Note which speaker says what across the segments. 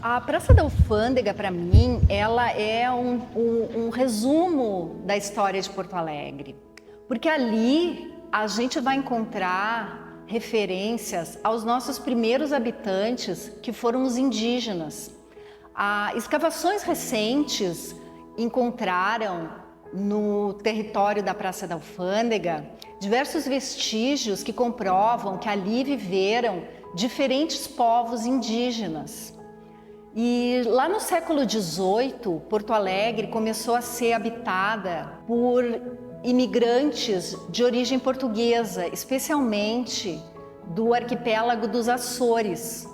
Speaker 1: A Praça da Alfândega, para mim, ela é um resumo da história de Porto Alegre. Porque ali a gente vai encontrar referências aos nossos primeiros habitantes, que foram os indígenas. Escavações recentes encontraram no território da Praça da Alfândega diversos vestígios que comprovam que ali viveram diferentes povos indígenas. E lá no século XVIII, Porto Alegre começou a ser habitada por imigrantes de origem portuguesa, especialmente do arquipélago dos Açores.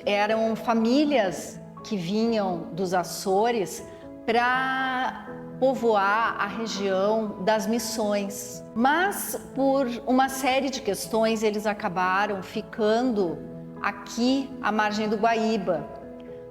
Speaker 1: Eram famílias que vinham dos Açores para povoar a região das Missões. Mas, por uma série de questões, eles acabaram ficando aqui à margem do Guaíba,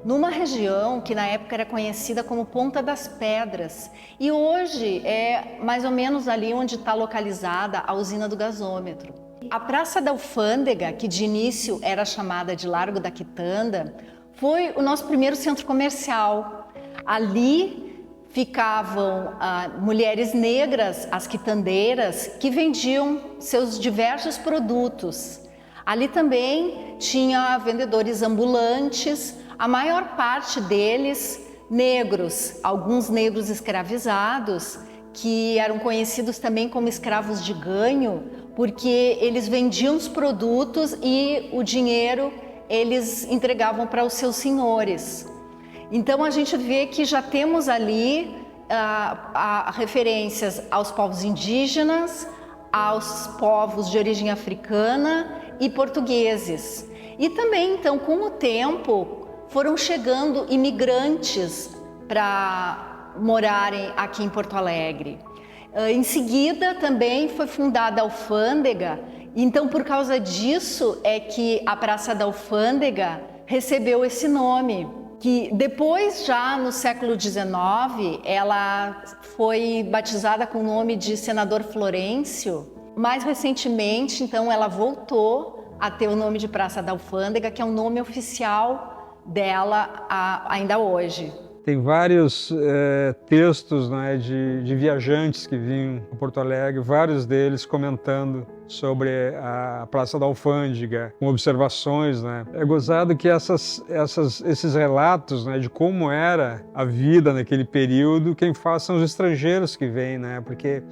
Speaker 1: numa região que na época era conhecida como Ponta das Pedras, e hoje é mais ou menos ali onde está localizada a usina do gasômetro. A Praça da Alfândega, que de início era chamada de Largo da Quitanda, foi o nosso primeiro centro comercial. Ali ficavam mulheres negras, as quitandeiras, que vendiam seus diversos produtos. Ali também tinha vendedores ambulantes, a maior parte deles negros, alguns negros escravizados, que eram conhecidos também como escravos de ganho, porque eles vendiam os produtos e o dinheiro eles entregavam para os seus senhores. Então a gente vê que já temos ali referências aos povos indígenas, aos povos de origem africana e portugueses. E também, então, com o tempo, foram chegando imigrantes para morarem aqui em Porto Alegre. Em seguida, também foi fundada a Alfândega, então, por causa disso, é que a Praça da Alfândega recebeu esse nome, que depois, já no século XIX, ela foi batizada com o nome de Senador Florencio. Mais recentemente, então, ela voltou a ter o nome de Praça da Alfândega, que é o nome oficial dela ainda hoje.
Speaker 2: Tem vários textos, né, de viajantes que vinham a Porto Alegre, vários deles comentando sobre a Praça da Alfândega, com observações, né? É gozado que esses relatos, né, de como era a vida naquele período, quem faz são os estrangeiros que vêm, né? Porque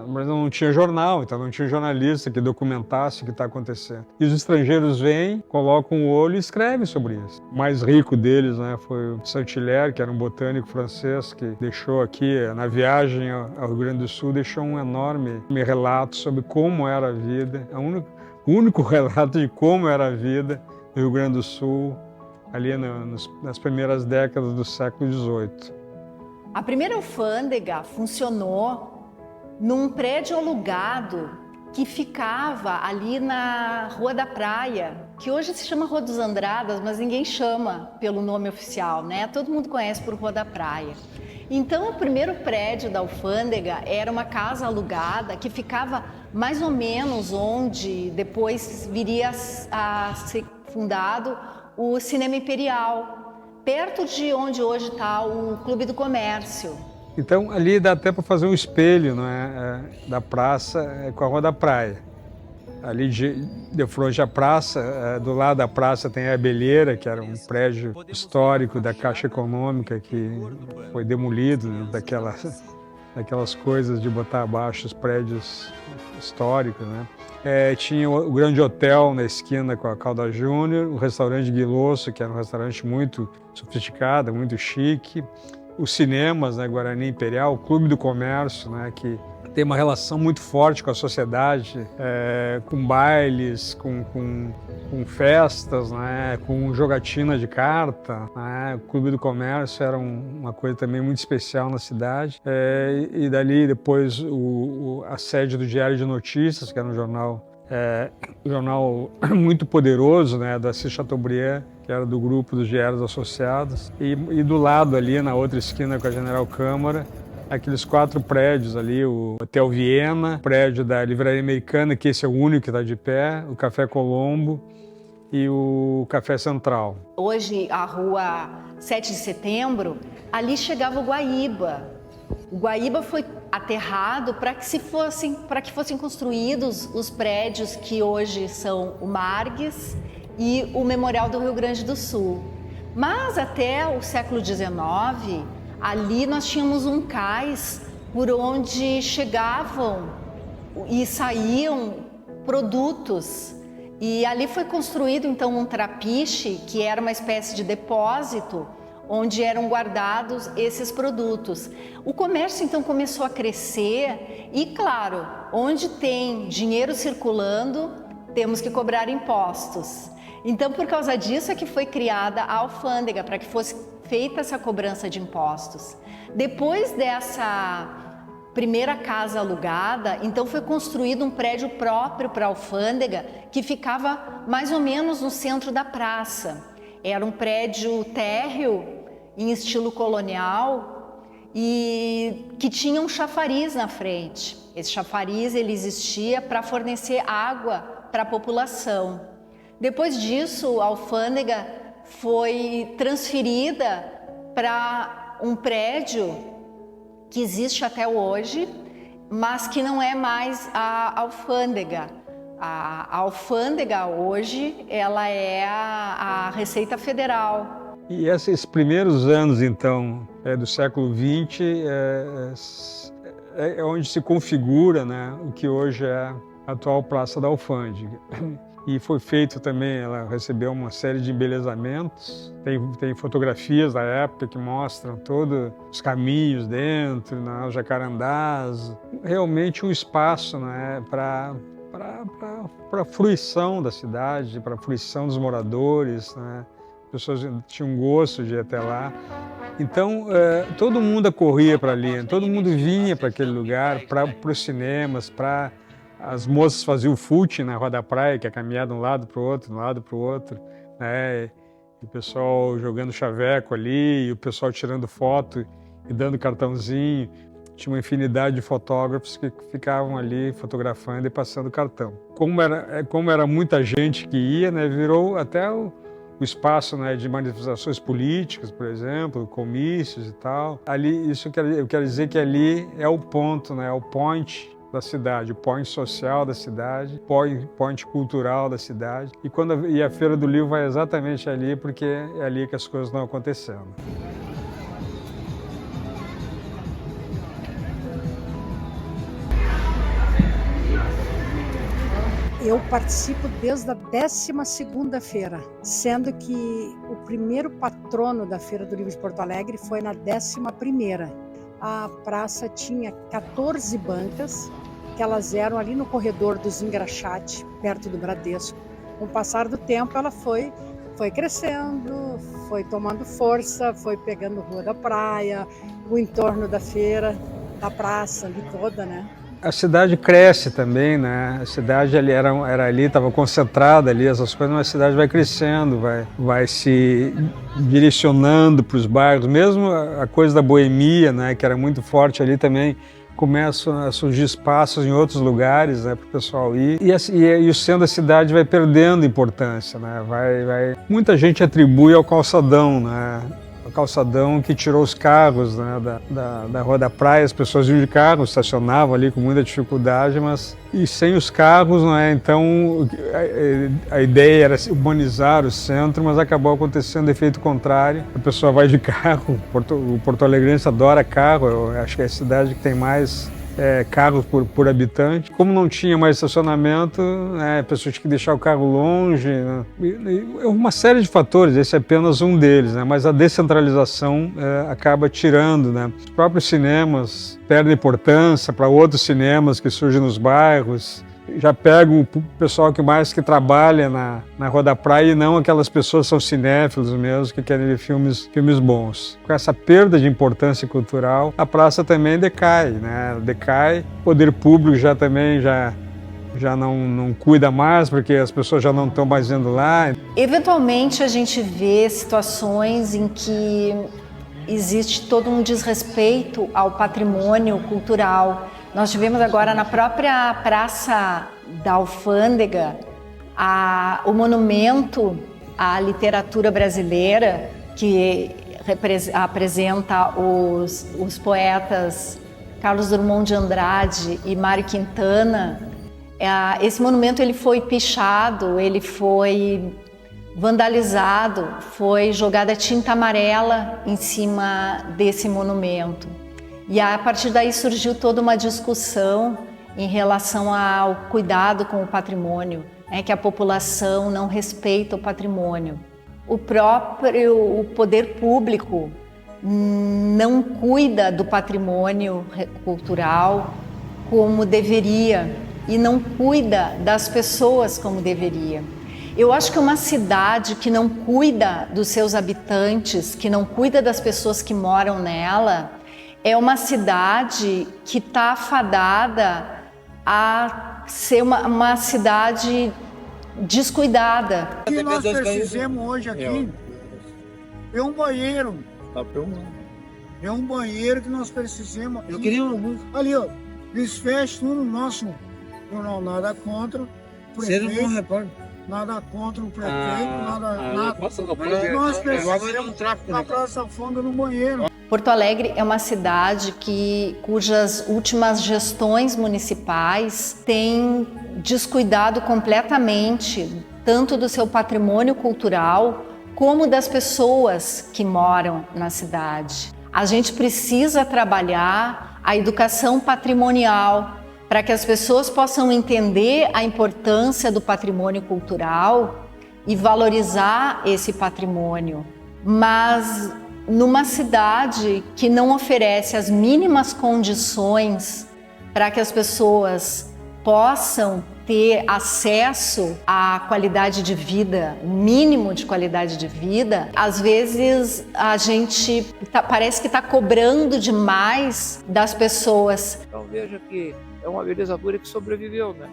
Speaker 2: mas não tinha jornal, então não tinha jornalista que documentasse o que está acontecendo. E os estrangeiros vêm, colocam o olho e escrevem sobre isso. O mais rico deles, né, foi o Saint-Hilaire, que era um botânico francês que deixou aqui, na viagem ao Rio Grande do Sul, deixou um enorme relato sobre como era a vida, o único relato de como era a vida no Rio Grande do Sul, ali nas primeiras décadas do século XVIII.
Speaker 1: A primeira alfândega funcionou num prédio alugado que ficava ali na Rua da Praia, que hoje se chama Rua dos Andradas, mas ninguém chama pelo nome oficial, né? Todo mundo conhece por Rua da Praia. Então, o primeiro prédio da Alfândega era uma casa alugada que ficava mais ou menos onde depois viria a ser fundado o Cinema Imperial, perto de onde hoje está o Clube do Comércio.
Speaker 2: Então, ali dá até para fazer um espelho, né, da praça com a Rua da Praia. Ali de frente à praça, do lado da praça tem a Abelheira, que era um prédio histórico da Caixa Econômica que foi demolido, né, daquelas coisas de botar abaixo os prédios históricos, né? Tinha o Grande Hotel na esquina com a Calda Júnior, o restaurante Guilosso, que era um restaurante muito sofisticado, muito chique, os cinemas, né, Guarani Imperial, o Clube do Comércio, né, que tem uma relação muito forte com a sociedade, com bailes, com festas, né, com jogatina de carta, né. O Clube do Comércio era uma coisa também muito especial na cidade. E dali depois a sede do Diário de Notícias, que era um jornal muito poderoso, né, da Assis Chateaubriand, que era do grupo dos Diários Associados. E do lado ali, na outra esquina com a General Câmara, aqueles 4 prédios ali, o Hotel Viena, o prédio da Livraria Americana, que esse é o único que está de pé, o Café Colombo e o Café Central.
Speaker 1: Hoje, a rua 7 de Setembro, ali chegava o Guaíba. O Guaíba foi aterrado para que fossem construídos os prédios que hoje são o Margues e o Memorial do Rio Grande do Sul. Mas até o século XIX, ali nós tínhamos um cais por onde chegavam e saíam produtos. E ali foi construído então um trapiche, que era uma espécie de depósito, onde eram guardados esses produtos. O comércio então começou a crescer e, claro, onde tem dinheiro circulando, temos que cobrar impostos. Então, por causa disso é que foi criada a alfândega, para que fosse feita essa cobrança de impostos. Depois dessa primeira casa alugada, então foi construído um prédio próprio para a alfândega, que ficava mais ou menos no centro da praça. Era um prédio térreo, em estilo colonial, e que tinha um chafariz na frente. Esse chafariz ele existia para fornecer água para a população. Depois disso, a alfândega foi transferida para um prédio que existe até hoje, mas que não é mais a alfândega. A alfândega hoje, ela é a Receita Federal.
Speaker 2: E esses primeiros anos, então, do século XX, é onde se configura, né, o que hoje é a atual Praça da Alfândega. E foi feito também, ela recebeu uma série de embelezamentos. Tem fotografias da época que mostram todos os caminhos dentro, né, os jacarandás. Realmente um espaço, né, para a fruição da cidade, para a fruição dos moradores, né? As pessoas tinham gosto de ir até lá. Então, todo mundo corria para ali, todo mundo vinha para aquele lugar, para os cinemas, as moças faziam footing na Rua da Praia, que é caminhar de um lado para o outro, de um lado para o outro, né? E o pessoal jogando chaveco ali, e o pessoal tirando foto e dando cartãozinho. Tinha uma infinidade de fotógrafos que ficavam ali fotografando e passando cartão. Como era muita gente que ia, né, virou até o espaço, né, de manifestações políticas, por exemplo, comícios e tal. Ali, eu quero dizer que ali é o ponto, né, é o point da cidade, o point social da cidade, point cultural da cidade. E a Feira do Livro vai exatamente ali, porque é ali que as coisas estão acontecendo.
Speaker 3: Eu participo desde a 12ª feira, sendo que o primeiro patrono da Feira do Livro de Porto Alegre foi na 11ª. A praça tinha 14 bancas, que elas eram ali no corredor dos Engraxate, perto do Bradesco. Com o passar do tempo, ela foi crescendo, foi tomando força, foi pegando Rua da Praia, o entorno da feira, da praça ali toda, né?
Speaker 2: A cidade cresce também, né? A cidade ali era ali, estava concentrada ali, essas coisas, mas a cidade vai crescendo, vai se direcionando para os bairros. Mesmo a coisa da boemia, né, que era muito forte ali também, começam a surgir espaços em outros lugares, né, para o pessoal ir. E o centro da cidade vai perdendo importância, né? Muita gente atribui ao calçadão, né? O calçadão que tirou os carros, né, da Rua da Praia. As pessoas iam de carro, estacionavam ali com muita dificuldade, mas e sem os carros, não é? Então a ideia era humanizar o centro, mas acabou acontecendo o efeito contrário. A pessoa vai de carro, o porto-alegrense adora carro, eu acho que é a cidade que tem mais carros por habitante. Como não tinha mais estacionamento, a pessoa tinha que deixar o carro longe, né? Uma série de fatores, esse é apenas um deles, né? Mas a descentralização acaba tirando, né? Os próprios cinemas perdem importância para outros cinemas que surgem nos bairros. Já pegam o pessoal que trabalha na Rua da Praia e não aquelas pessoas que são cinéfilos mesmo, que querem ver filmes bons. Com essa perda de importância cultural, a praça também decai, né? Decai, o poder público já não cuida mais, porque as pessoas já não estão mais indo lá.
Speaker 1: Eventualmente a gente vê situações em que existe todo um desrespeito ao patrimônio cultural. Nós tivemos agora na própria Praça da Alfândega O monumento à literatura brasileira, que apresenta os poetas Carlos Drummond de Andrade e Mário Quintana, esse monumento ele foi pichado, ele foi vandalizado, foi jogada tinta amarela em cima desse monumento. E a partir daí surgiu toda uma discussão em relação ao cuidado com o patrimônio, que a população não respeita o patrimônio. O poder público não cuida do patrimônio cultural como deveria e não cuida das pessoas como deveria. Eu acho que uma cidade que não cuida dos seus habitantes, que não cuida das pessoas que moram nela, é uma cidade que está fadada a ser uma cidade descuidada.
Speaker 4: O que nós precisamos hoje aqui é um banheiro. É um banheiro que nós precisamos aqui.
Speaker 5: Eu queria uma música.
Speaker 4: Ali, ó, eles fecham tudo no nosso jornal, nada contra o prefeito.
Speaker 5: Você não repórter?
Speaker 4: Nada contra o prefeito, nada.
Speaker 5: Passa no
Speaker 4: Nós precisamos na Praça Fundo no banheiro.
Speaker 1: Porto Alegre é uma cidade cujas últimas gestões municipais têm descuidado completamente tanto do seu patrimônio cultural como das pessoas que moram na cidade. A gente precisa trabalhar a educação patrimonial para que as pessoas possam entender a importância do patrimônio cultural e valorizar esse patrimônio. Mas numa cidade que não oferece as mínimas condições para que as pessoas possam ter acesso à qualidade de vida, o mínimo de qualidade de vida, às vezes a gente parece que está cobrando demais das pessoas.
Speaker 6: Então veja que é uma beleza pura que sobreviveu, né?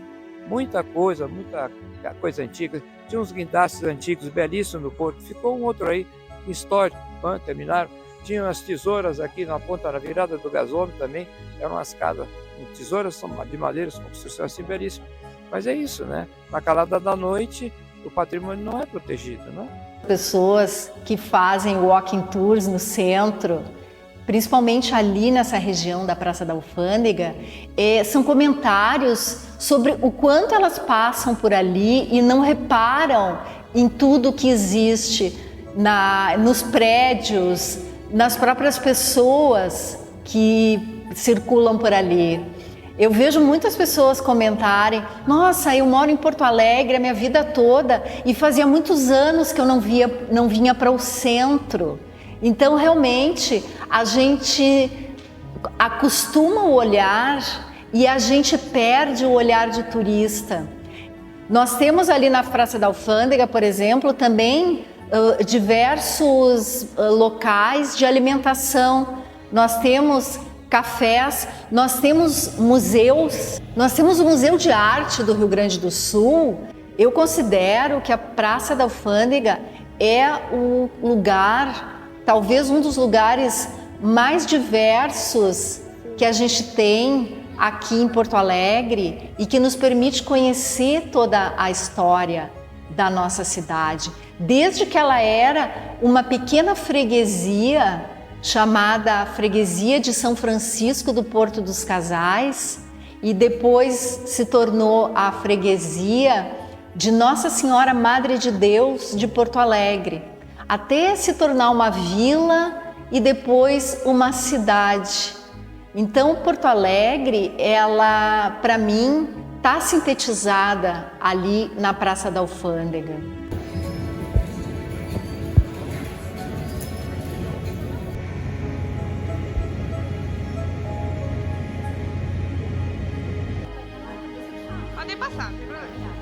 Speaker 6: Muita coisa antiga. Tinha uns guindastes antigos belíssimos no porto, ficou um outro aí histórico, quando terminaram. Tinha as tesouras aqui na ponta, na virada do gasômetro também, eram as casas, tesouras de madeira, construção assim belíssima. Mas é isso, né? Na calada da noite, o patrimônio não é protegido, né?
Speaker 1: Pessoas que fazem walking tours no centro, principalmente ali nessa região da Praça da Alfândega, são comentários sobre o quanto elas passam por ali e não reparam em tudo que existe nos prédios, nas próprias pessoas que circulam por ali. Eu vejo muitas pessoas comentarem: nossa, eu moro em Porto Alegre a minha vida toda e fazia muitos anos que eu não vinha para o centro. Então, realmente, a gente acostuma o olhar e a gente perde o olhar de turista. Nós temos ali na Praça da Alfândega, por exemplo, também diversos locais de alimentação. Nós temos cafés, nós temos museus, nós temos o Museu de Arte do Rio Grande do Sul. Eu considero que a Praça da Alfândega é o lugar, talvez um dos lugares mais diversos que a gente tem aqui em Porto Alegre e que nos permite conhecer toda a história da nossa cidade. Desde que ela era uma pequena freguesia chamada Freguesia de São Francisco do Porto dos Casais e depois se tornou a Freguesia de Nossa Senhora Madre de Deus de Porto Alegre, até se tornar uma vila e depois uma cidade. Então, Porto Alegre, ela, para mim, está sintetizada ali na Praça da Alfândega.
Speaker 7: Podem passar, não tem problema.